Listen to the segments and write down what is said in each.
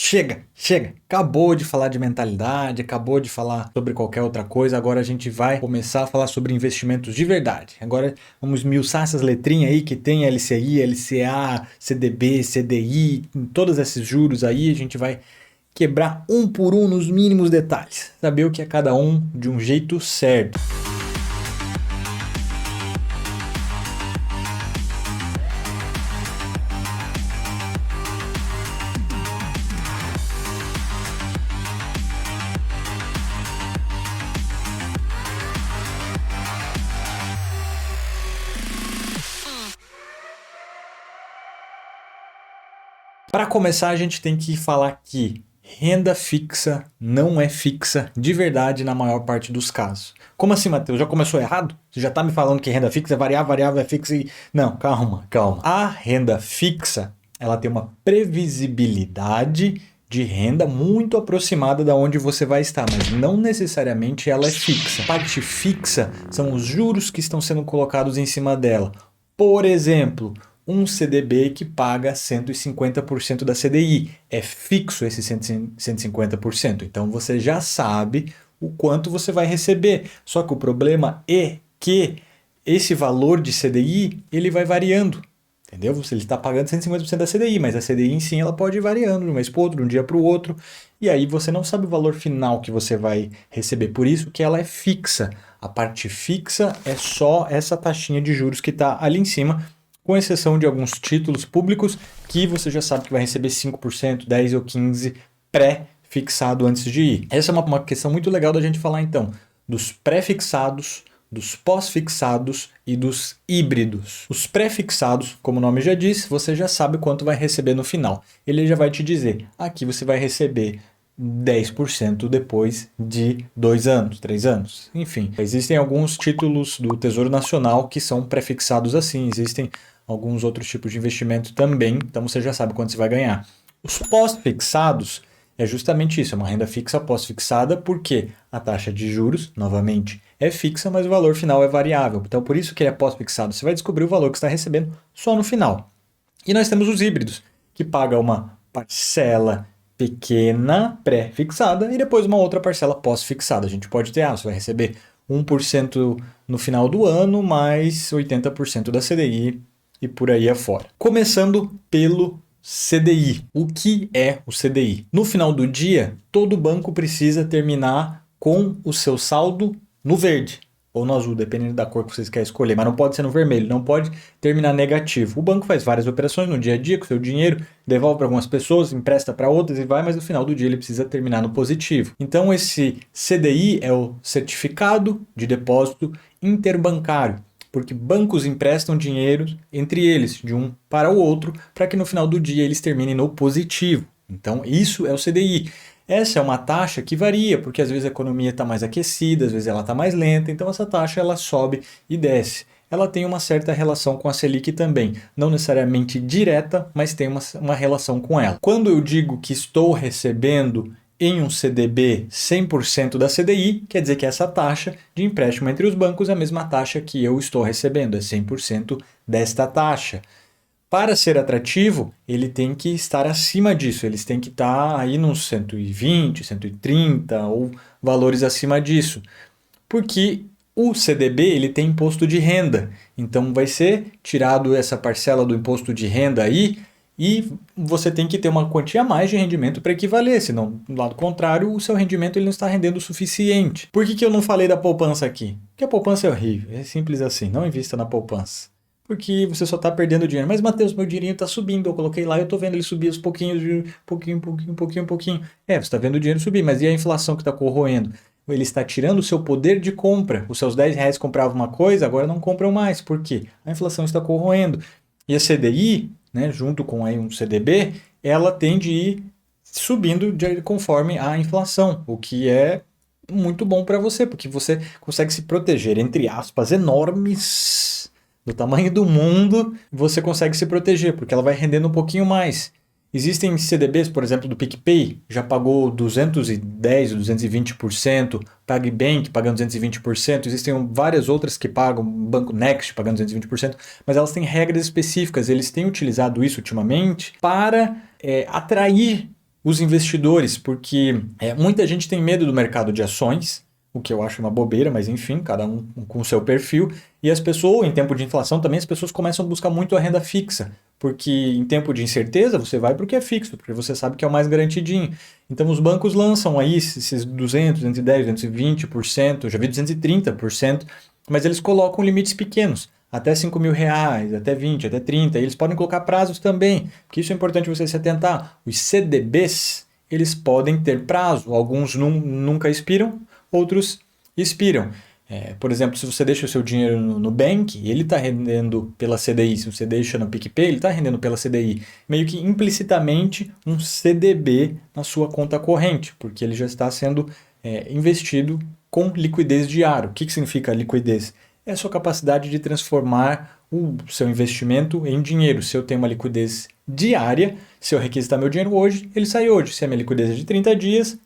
Chega, chega. Acabou de falar de mentalidade, acabou de falar sobre qualquer outra coisa. Agora a gente vai começar a falar sobre investimentos de verdade. Agora vamos esmiuçar essas letrinhas aí que tem LCI, LCA, CDB, CDI, todos esses juros aí. A gente vai quebrar um por um nos mínimos detalhes. Saber o que é cada um de um jeito certo. Para começar, a gente tem que falar que renda fixa não é fixa de verdade na maior parte dos casos. Como assim, Matheus? Já começou errado? Você já está me falando que renda fixa é variável, variável é fixa e... Não, calma, calma. A renda fixa, ela tem uma previsibilidade de renda muito aproximada da onde você vai estar, mas não necessariamente ela é fixa. A parte fixa são os juros que estão sendo colocados em cima dela. Por exemplo, um CDB que paga 150% da CDI. É fixo esse 150%. Então você já sabe o quanto você vai receber. Só que o problema é que esse valor de CDI ele vai variando. Entendeu? Ele está pagando 150% da CDI, mas a CDI em si ela pode ir variando de um mês para o outro, de um dia para o outro. E aí você não sabe o valor final que você vai receber. Por isso que ela é fixa. A parte fixa é só essa taxinha de juros que está ali em cima, com exceção de alguns títulos públicos que você já sabe que vai receber 5%, 10% ou 15% pré-fixado antes de ir. Essa é uma questão muito legal da gente falar então, dos pré-fixados, dos pós-fixados e dos híbridos. Os pré-fixados, como o nome já diz, você já sabe quanto vai receber no final. Ele já vai te dizer, aqui você vai receber 10% depois de 2 anos, 3 anos, enfim. Existem alguns títulos do Tesouro Nacional que são pré-fixados assim, existem alguns outros tipos de investimento também, então você já sabe quanto você vai ganhar. Os pós-fixados é justamente isso, é uma renda fixa pós-fixada, porque a taxa de juros, novamente, é fixa, mas o valor final é variável. Então, por isso que ele é pós-fixado. Você vai descobrir o valor que você está recebendo só no final. E nós temos os híbridos, que pagam uma parcela pequena pré-fixada e depois uma outra parcela pós-fixada. A gente pode ter, você vai receber 1% no final do ano, mais 80% da CDI e por aí afora. Começando pelo CDI. O que é o CDI? No final do dia, todo banco precisa terminar com o seu saldo no verde ou no azul, dependendo da cor que vocês querem escolher, mas não pode ser no vermelho, não pode terminar negativo. O banco faz várias operações no dia a dia com o seu dinheiro, devolve para algumas pessoas, empresta para outras e vai, mas no final do dia ele precisa terminar no positivo. Então esse CDI é o Certificado de Depósito Interbancário, porque bancos emprestam dinheiro entre eles, de um para o outro, para que no final do dia eles terminem no positivo. Então isso é o CDI. Essa é uma taxa que varia, porque às vezes a economia está mais aquecida, às vezes ela está mais lenta, então essa taxa ela sobe e desce. Ela tem uma certa relação com a Selic também, não necessariamente direta, mas tem uma relação com ela. Quando eu digo que estou recebendo em um CDB 100% da CDI, quer dizer que essa taxa de empréstimo entre os bancos é a mesma taxa que eu estou recebendo, é 100% desta taxa. Para ser atrativo, ele tem que estar acima disso, eles têm que estar aí nos 120, 130 ou valores acima disso. Porque o CDB ele tem imposto de renda, então vai ser tirado essa parcela do imposto de renda aí e você tem que ter uma quantia a mais de rendimento para equivaler, senão, do lado contrário, o seu rendimento ele não está rendendo o suficiente. Por que eu não falei da poupança aqui? Porque a poupança é horrível, é simples assim, não invista na poupança. Porque você só está perdendo dinheiro. Mas, Matheus, meu dinheirinho está subindo. Eu coloquei lá e eu estou vendo ele subir aos pouquinhos, pouquinho. É, você está vendo o dinheiro subir, mas e a inflação que está corroendo? Ele está tirando o seu poder de compra. Os seus R$ 10 compravam uma coisa, agora não compram mais. Por quê? A inflação está corroendo. E a CDI, né, junto com aí um CDB, ela tende a ir subindo conforme a inflação, o que é muito bom para você, porque você consegue se proteger, entre aspas, enormes do tamanho do mundo, você consegue se proteger, porque ela vai rendendo um pouquinho mais. Existem CDBs, por exemplo, do PicPay, já pagou 210%, 220%, PagBank pagando 220%, existem várias outras que pagam, Banco Next pagando 220%, mas elas têm regras específicas, eles têm utilizado isso ultimamente para atrair os investidores, porque muita gente tem medo do mercado de ações, o que eu acho uma bobeira, mas enfim, cada um com o seu perfil. E as pessoas, em tempo de inflação também, as pessoas começam a buscar muito a renda fixa, porque em tempo de incerteza você vai para o que é fixo, porque você sabe que é o mais garantidinho. Então os bancos lançam aí esses 200, 210, 220%, já vi 230%, mas eles colocam limites pequenos. Até R$ 5.000, até 20, até 30. E eles podem colocar prazos também, porque isso é importante você se atentar. Os CDBs, eles podem ter prazo. Alguns nunca expiram, outros expiram. Por exemplo, se você deixa o seu dinheiro no Nubank, ele está rendendo pela CDI. Se você deixa no PicPay, ele está rendendo pela CDI. Meio que implicitamente um CDB na sua conta corrente, porque ele já está sendo investido com liquidez diária. O que significa liquidez? É a sua capacidade de transformar o seu investimento em dinheiro. Se eu tenho uma liquidez diária, se eu requisitar meu dinheiro hoje, ele sai hoje. Se a minha liquidez é de 30 dias,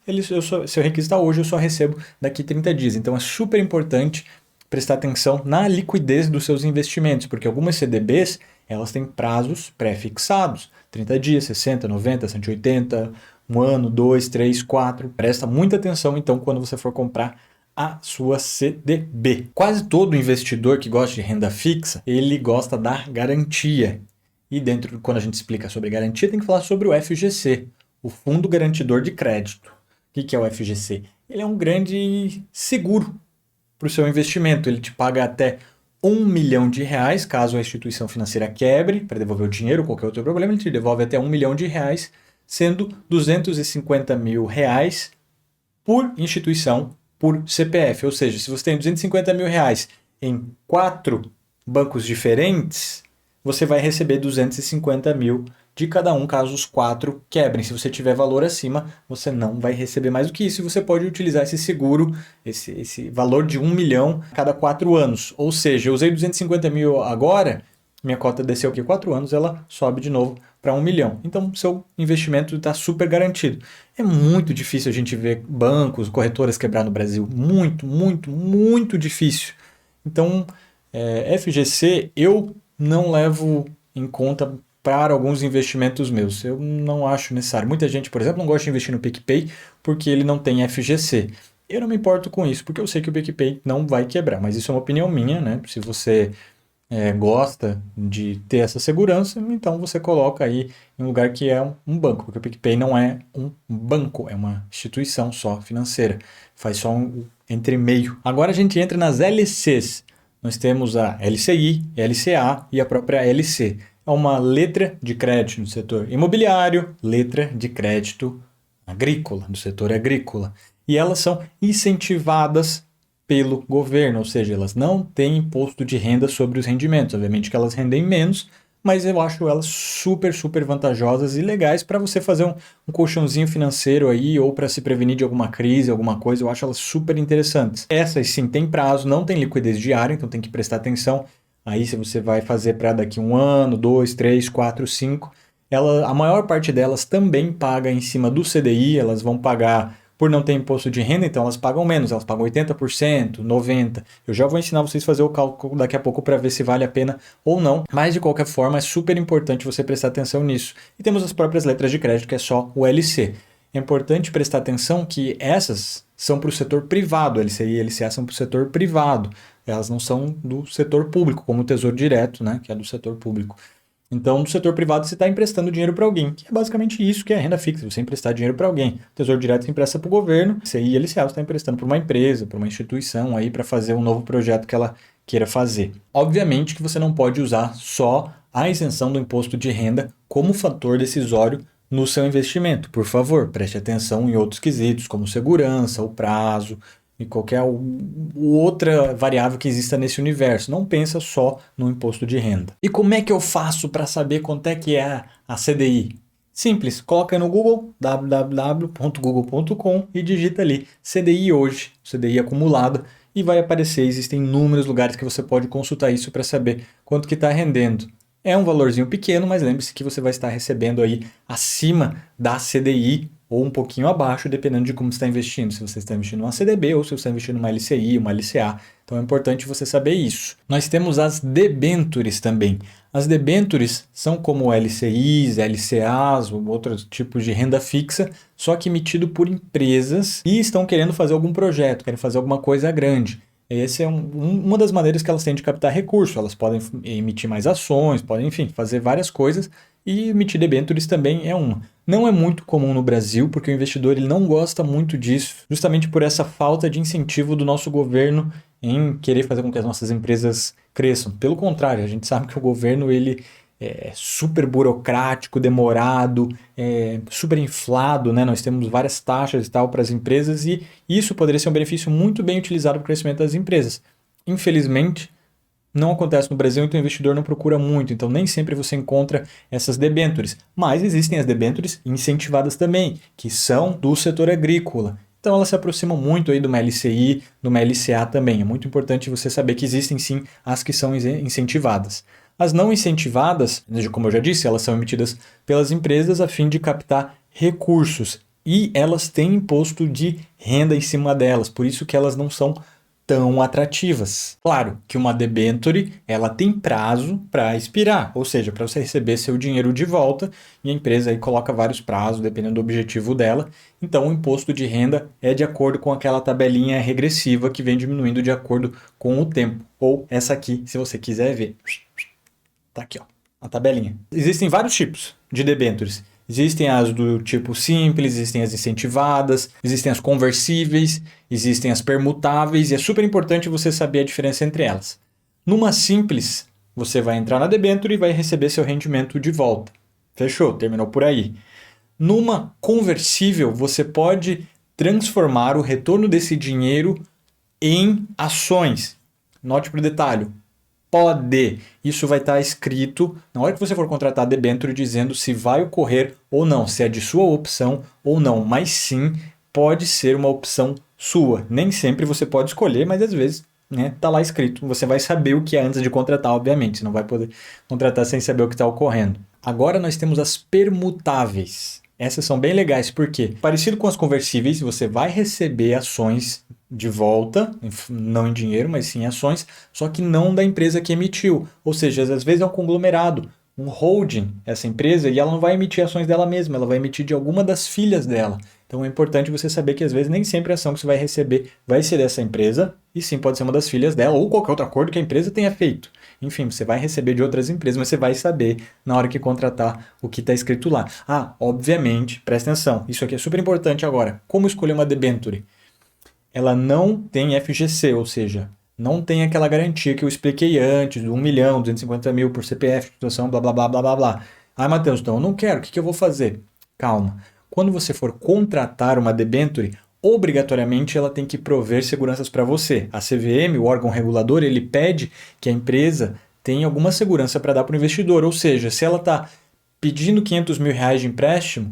se eu requisitar hoje, eu só recebo daqui 30 dias. Então é super importante prestar atenção na liquidez dos seus investimentos, porque algumas CDBs, elas têm prazos pré-fixados. 30 dias, 60, 90, 180, um ano, 2, 3, 4. Presta muita atenção, então, quando você for comprar a sua CDB. Quase todo investidor que gosta de renda fixa, ele gosta da garantia. E quando a gente explica sobre garantia, tem que falar sobre o FGC, o Fundo Garantidor de Crédito. O que é o FGC? Ele é um grande seguro para o seu investimento. Ele te paga até R$ 1 milhão caso a instituição financeira quebre, para devolver o dinheiro ou qualquer outro problema, ele te devolve até R$ 1 milhão, sendo R$ 250 mil por instituição por CPF. Ou seja, se você tem 250 mil reais em 4 bancos diferentes, você vai receber 250 mil de cada um, caso os 4 quebrem. Se você tiver valor acima, você não vai receber mais do que isso. E você pode utilizar esse seguro, esse valor de 1 milhão a cada 4 anos. Ou seja, eu usei 250 mil agora, minha cota desceu aqui 4 anos, ela sobe de novo para 1 milhão. Então, seu investimento está super garantido. É muito difícil a gente ver bancos, corretoras quebrar no Brasil. Muito, muito, muito difícil. Então, FGC eu não levo em conta para alguns investimentos meus. Eu não acho necessário. Muita gente, por exemplo, não gosta de investir no PicPay porque ele não tem FGC. Eu não me importo com isso, porque eu sei que o PicPay não vai quebrar. Mas isso é uma opinião minha, né? Se você gosta de ter essa segurança, então você coloca aí em um lugar que é um banco, porque o PicPay não é um banco, é uma instituição só financeira, faz só um entre-meio. Agora a gente entra nas LCs, nós temos a LCI, LCA e a própria LC. É uma letra de crédito no setor imobiliário, letra de crédito agrícola, no setor agrícola. E elas são incentivadas pelo governo, ou seja, elas não têm imposto de renda sobre os rendimentos. Obviamente que elas rendem menos, mas eu acho elas super, super vantajosas e legais para você fazer um colchãozinho financeiro aí ou para se prevenir de alguma crise, alguma coisa. Eu acho elas super interessantes. Essas sim têm prazo, não tem liquidez diária, então tem que prestar atenção. Aí se você vai fazer para daqui 1 ano, 2, 3, 4, 5, a maior parte delas também paga em cima do CDI, elas vão pagar por não ter imposto de renda, então elas pagam menos, elas pagam 80%, 90%. Eu já vou ensinar vocês a fazer o cálculo daqui a pouco para ver se vale a pena ou não, mas de qualquer forma é super importante você prestar atenção nisso. E temos as próprias letras de crédito, que é só o LC. É importante prestar atenção que essas são para o setor privado, LCI e LCA são para o setor privado, elas não são do setor público, como o Tesouro Direto, né, que é do setor público. Então, no setor privado, você está emprestando dinheiro para alguém, que é basicamente isso que é a renda fixa, você emprestar dinheiro para alguém. O Tesouro Direto você empresta para o governo, CI e LCA você está emprestando para uma empresa, para uma instituição aí para fazer um novo projeto que ela queira fazer. Obviamente que você não pode usar só a isenção do imposto de renda como fator decisório no seu investimento. Por favor, preste atenção em outros quesitos, como segurança, o prazo e qualquer outra variável que exista nesse universo. Não pensa só no imposto de renda. E como é que eu faço para saber quanto é que é a CDI? Simples, coloca no Google, www.google.com e digita ali CDI hoje, CDI acumulado, e vai aparecer, existem inúmeros lugares que você pode consultar isso para saber quanto que está rendendo. É um valorzinho pequeno, mas lembre-se que você vai estar recebendo aí acima da CDI ou um pouquinho abaixo, dependendo de como você está investindo. Se você está investindo numa CDB ou se você está investindo numa LCI, uma LCA. Então é importante você saber isso. Nós temos as debêntures também. As debêntures são como LCIs, LCAs ou outros tipos de renda fixa, só que emitido por empresas e estão querendo fazer algum projeto, querem fazer alguma coisa grande. Essa é uma das maneiras que elas têm de captar recursos. Elas podem emitir mais ações, podem, enfim, fazer várias coisas e emitir debêntures também é uma. Não é muito comum no Brasil, porque o investidor ele não gosta muito disso, justamente por essa falta de incentivo do nosso governo em querer fazer com que as nossas empresas cresçam. Pelo contrário, a gente sabe que o governo ele é super burocrático, demorado, super inflado, né? Nós temos várias taxas e tal para as empresas e isso poderia ser um benefício muito bem utilizado para o crescimento das empresas. Infelizmente, não acontece no Brasil, então o investidor não procura muito, então nem sempre você encontra essas debêntures. Mas existem as debêntures incentivadas também, que são do setor agrícola. Então elas se aproximam muito aí de uma LCI, de uma LCA também. É muito importante você saber que existem sim as que são incentivadas. As não incentivadas, como eu já disse, elas são emitidas pelas empresas a fim de captar recursos e elas têm imposto de renda em cima delas, por isso que elas não são tão atrativas. Claro que uma debênture ela tem prazo para expirar, ou seja, para você receber seu dinheiro de volta e a empresa aí coloca vários prazos dependendo do objetivo dela. Então o imposto de renda é de acordo com aquela tabelinha regressiva que vem diminuindo de acordo com o tempo. Ou essa aqui, se você quiser ver. Tá aqui, ó, a tabelinha. Existem vários tipos de debêntures. Existem as do tipo simples, existem as incentivadas, existem as conversíveis, existem as permutáveis e é super importante você saber a diferença entre elas. Numa simples, você vai entrar na debênture e vai receber seu rendimento de volta. Fechou? Terminou por aí. Numa conversível, você pode transformar o retorno desse dinheiro em ações. Note para o detalhe. Pode. Isso vai estar escrito na hora que você for contratar a debênture dizendo se vai ocorrer ou não, se é de sua opção ou não. Mas sim, pode ser uma opção sua. Nem sempre você pode escolher, mas às vezes tá lá escrito. Você vai saber o que é antes de contratar, obviamente. Você não vai poder contratar sem saber o que está ocorrendo. Agora nós temos as permutáveis. Essas são bem legais, porque parecido com as conversíveis, você vai receber ações de volta, não em dinheiro, mas sim em ações, só que não da empresa que emitiu. Ou seja, às vezes é um conglomerado, um holding, essa empresa, e ela não vai emitir ações dela mesma, ela vai emitir de alguma das filhas dela. Então é importante você saber que às vezes nem sempre a ação que você vai receber vai ser dessa empresa, e sim pode ser uma das filhas dela, ou qualquer outro acordo que a empresa tenha feito. Enfim, você vai receber de outras empresas, mas você vai saber na hora que contratar o que está escrito lá. Ah, obviamente, presta atenção, isso aqui é super importante agora. Como escolher uma debênture? Ela não tem FGC, ou seja, não tem aquela garantia que eu expliquei antes, do 1 milhão, 250 mil por CPF, situação, blá, blá, blá, blá, blá, blá. Ah, Matheus, então eu não quero, o que eu vou fazer? Calma. Quando você for contratar uma debênture, obrigatoriamente ela tem que prover seguranças para você. A CVM, o órgão regulador, ele pede que a empresa tenha alguma segurança para dar para o investidor. Ou seja, se ela está pedindo 500 mil reais de empréstimo,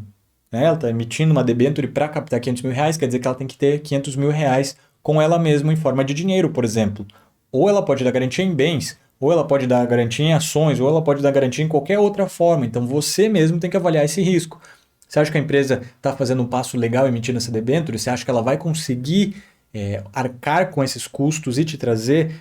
né, ela está emitindo uma debênture para captar 500 mil reais, quer dizer que ela tem que ter 500 mil reais com ela mesma em forma de dinheiro, por exemplo. Ou ela pode dar garantia em bens, ou ela pode dar garantia em ações, ou ela pode dar garantia em qualquer outra forma. Então você mesmo tem que avaliar esse risco. Você acha que a empresa está fazendo um passo legal emitindo essa debênture? Você acha que ela vai conseguir arcar com esses custos e te trazer,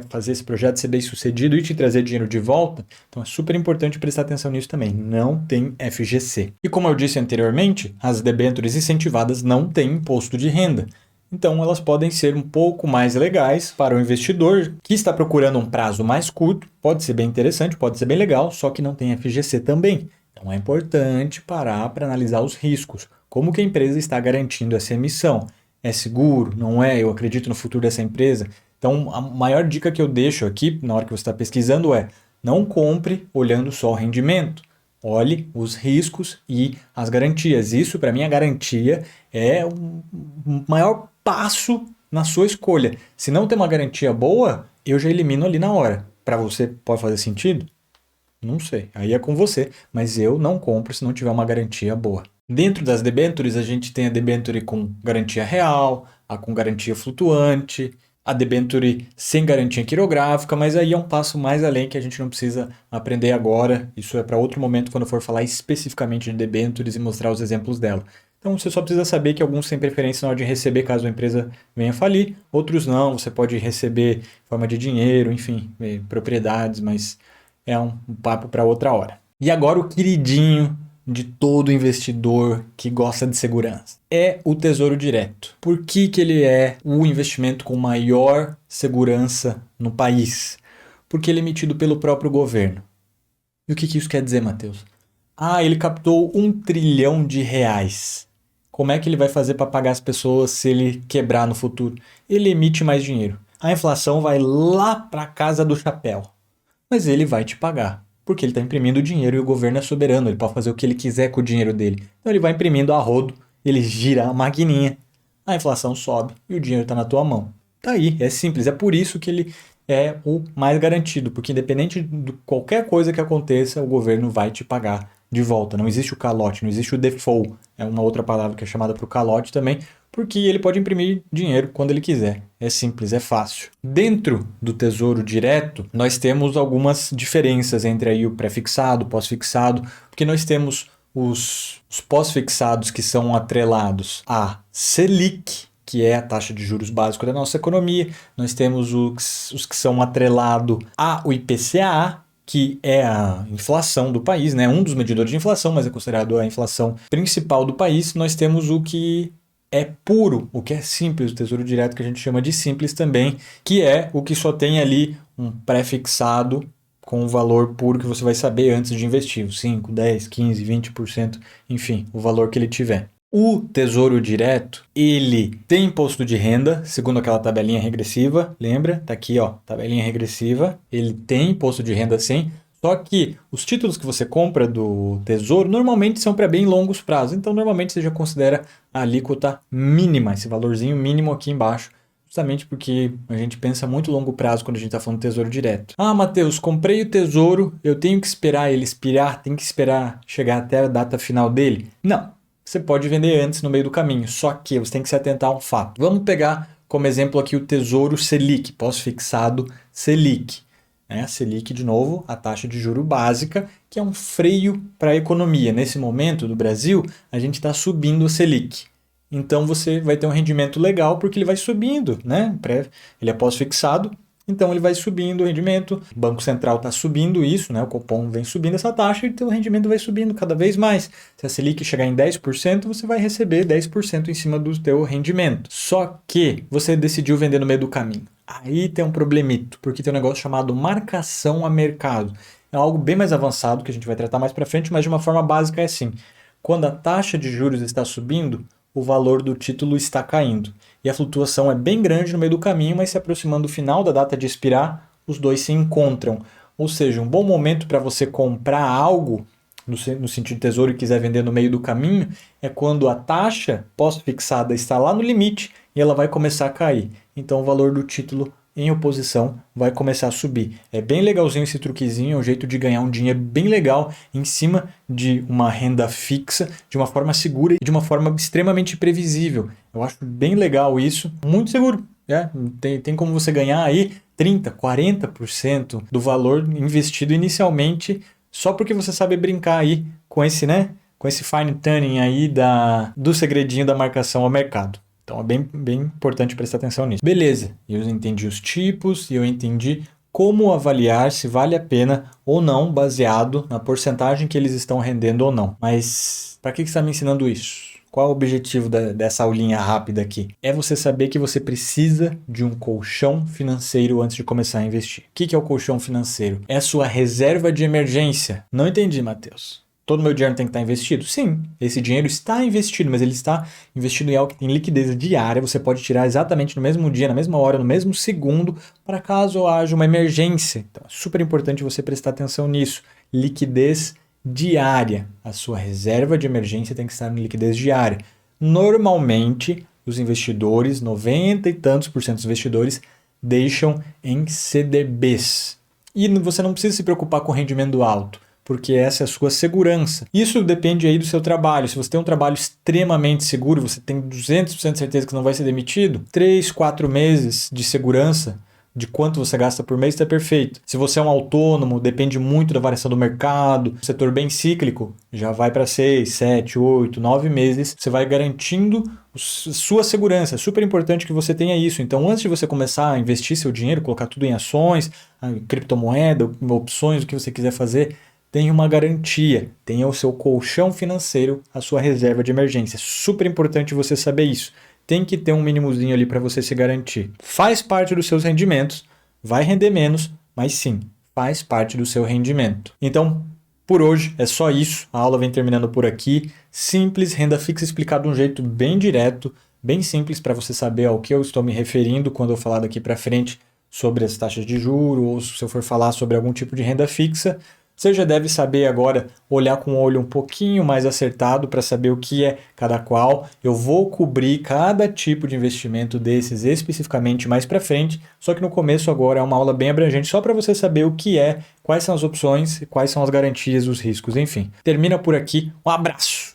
fazer esse projeto ser bem sucedido e te trazer dinheiro de volta? Então é super importante prestar atenção nisso também. Não tem FGC. E como eu disse anteriormente, as debêntures incentivadas não têm imposto de renda. Então elas podem ser um pouco mais legais para o investidor que está procurando um prazo mais curto. Pode ser bem interessante, pode ser bem legal, só que não tem FGC também. Então é importante parar para analisar os riscos. Como que a empresa está garantindo essa emissão? É seguro? Não é? Eu acredito no futuro dessa empresa? Então a maior dica que eu deixo aqui, na hora que você está pesquisando, é não compre olhando só o rendimento. Olhe os riscos e as garantias. Isso, para mim, a garantia é o maior passo na sua escolha. Se não tem uma garantia boa, eu já elimino ali na hora. Para você, pode fazer sentido? Não sei, aí é com você, mas eu não compro se não tiver uma garantia boa. Dentro das debêntures, a gente tem a debênture com garantia real, a com garantia flutuante, a debênture sem garantia quirográfica, mas aí é um passo mais além que a gente não precisa aprender agora. Isso é para outro momento, quando eu for falar especificamente de debêntures e mostrar os exemplos dela. Então você só precisa saber que alguns têm preferência na hora de receber caso a empresa venha falir, outros não, você pode receber em forma de dinheiro, enfim, propriedades, mas é um papo para outra hora. E agora o queridinho de todo investidor que gosta de segurança é o Tesouro Direto. Por que que ele é o investimento com maior segurança no país? Porque ele é emitido pelo próprio governo. E o que que isso quer dizer, Matheus? Ele captou R$ 1 trilhão. Como é que ele vai fazer para pagar as pessoas se ele quebrar no futuro? Ele emite mais dinheiro. A inflação vai lá para a casa do chapéu. Mas ele vai te pagar, porque ele está imprimindo dinheiro e o governo é soberano, ele pode fazer o que ele quiser com o dinheiro dele. Então ele vai imprimindo a rodo, ele gira a maquininha, a inflação sobe e o dinheiro está na tua mão. Tá aí, é simples, é por isso que ele é o mais garantido, porque independente de qualquer coisa que aconteça, o governo vai te pagar de volta. Não existe o calote, não existe o default, é uma outra palavra que é chamada para o calote também, porque ele pode imprimir dinheiro quando ele quiser. É simples, é fácil. Dentro do Tesouro Direto, nós temos algumas diferenças entre aí o pré-fixado, pós-fixado, porque nós temos os pós-fixados que são atrelados à Selic, que é a taxa de juros básico da nossa economia. Nós temos os que são atrelados ao IPCA, que é a inflação do país, né? Um dos medidores de inflação, mas é considerado a inflação principal do país. Nós temos o que é puro, o que é simples, o Tesouro Direto que a gente chama de simples também, que é o que só tem ali um pré-fixado com o valor puro que você vai saber antes de investir, 5, 10, 15, 20%, enfim, o valor que ele tiver. O Tesouro Direto, ele tem imposto de renda, segundo aquela tabelinha regressiva, lembra? Tá aqui, ó, tabelinha regressiva. Ele tem imposto de renda sim, só que os títulos que você compra do Tesouro normalmente são para bem longos prazos, então normalmente você já considera a alíquota mínima, esse valorzinho mínimo aqui embaixo, justamente porque a gente pensa muito longo prazo quando a gente está falando de Tesouro Direto. Matheus, comprei o Tesouro, eu tenho que esperar ele expirar, tem que esperar chegar até a data final dele? Não. Você pode vender antes no meio do caminho, só que você tem que se atentar a um fato. Vamos pegar como exemplo aqui o Tesouro Selic, pós-fixado Selic. A Selic, de novo, a taxa de juro básica, que é um freio para a economia. Nesse momento do Brasil, a gente está subindo a Selic. Então você vai ter um rendimento legal porque ele vai subindo, né? Ele é pós-fixado. Então ele vai subindo o rendimento, o Banco Central está subindo isso, né? O Copom vem subindo essa taxa e o rendimento vai subindo cada vez mais. Se a Selic chegar em 10%, você vai receber 10% em cima do teu rendimento. Só que você decidiu vender no meio do caminho. Aí tem um problemito, porque tem um negócio chamado marcação a mercado. É algo bem mais avançado que a gente vai tratar mais para frente, mas de uma forma básica é assim. Quando a taxa de juros está subindo, o valor do título está caindo. E a flutuação é bem grande no meio do caminho, mas se aproximando do final da data de expirar, os dois se encontram. Ou seja, um bom momento para você comprar algo, no sentido de tesouro e quiser vender no meio do caminho, é quando a taxa pós-fixada está lá no limite e ela vai começar a cair. Então o valor do título em oposição vai começar a subir. É bem legalzinho esse truquezinho, é um jeito de ganhar um dinheiro bem legal em cima de uma renda fixa, de uma forma segura e de uma forma extremamente previsível. Eu acho bem legal isso, muito seguro. Tem como você ganhar aí 30%, 40% do valor investido inicialmente, só porque você sabe brincar aí com esse, né? Com esse fine tuning aí do segredinho da marcação ao mercado. Então é bem importante prestar atenção nisso. Beleza, eu entendi os tipos e eu entendi como avaliar se vale a pena ou não, baseado na porcentagem que eles estão rendendo ou não. Mas para que você está me ensinando isso? Qual é o objetivo dessa aulinha rápida aqui? É você saber que você precisa de um colchão financeiro antes de começar a investir. O que é o colchão financeiro? É a sua reserva de emergência. Não entendi, Matheus. Todo meu dinheiro tem que estar investido? Sim, esse dinheiro está investido, mas ele está investido em algo que tem liquidez diária. Você pode tirar exatamente no mesmo dia, na mesma hora, no mesmo segundo, para caso haja uma emergência. Então é super importante você prestar atenção nisso. Liquidez diária. A sua reserva de emergência tem que estar em liquidez diária. Normalmente, os investidores, 90 e tantos por cento dos investidores, deixam em CDBs. E você não precisa se preocupar com rendimento alto, porque essa é a sua segurança. Isso depende aí do seu trabalho. Se você tem um trabalho extremamente seguro, você tem 200% de certeza que não vai ser demitido, 3, 4 meses de segurança de quanto você gasta por mês, está perfeito. Se você é um autônomo, depende muito da variação do mercado, setor bem cíclico, já vai para 6, 7, 8, 9 meses, você vai garantindo sua segurança. É super importante que você tenha isso. Então, antes de você começar a investir seu dinheiro, colocar tudo em ações, criptomoeda, opções, o que você quiser fazer, tenha uma garantia, tenha o seu colchão financeiro, a sua reserva de emergência. Super importante você saber isso. Tem que ter um mínimozinho ali para você se garantir. Faz parte dos seus rendimentos, vai render menos, mas sim, faz parte do seu rendimento. Então, por hoje é só isso. A aula vem terminando por aqui. Simples, renda fixa explicado de um jeito bem direto, bem simples para você saber ao que eu estou me referindo quando eu falar daqui para frente sobre as taxas de juros ou se eu for falar sobre algum tipo de renda fixa. Você já deve saber agora olhar com o olho um pouquinho mais acertado para saber o que é cada qual. Eu vou cobrir cada tipo de investimento desses especificamente mais para frente, só que no começo agora é uma aula bem abrangente só para você saber o que é, quais são as opções, quais são as garantias, os riscos, enfim. Termina por aqui. Um abraço!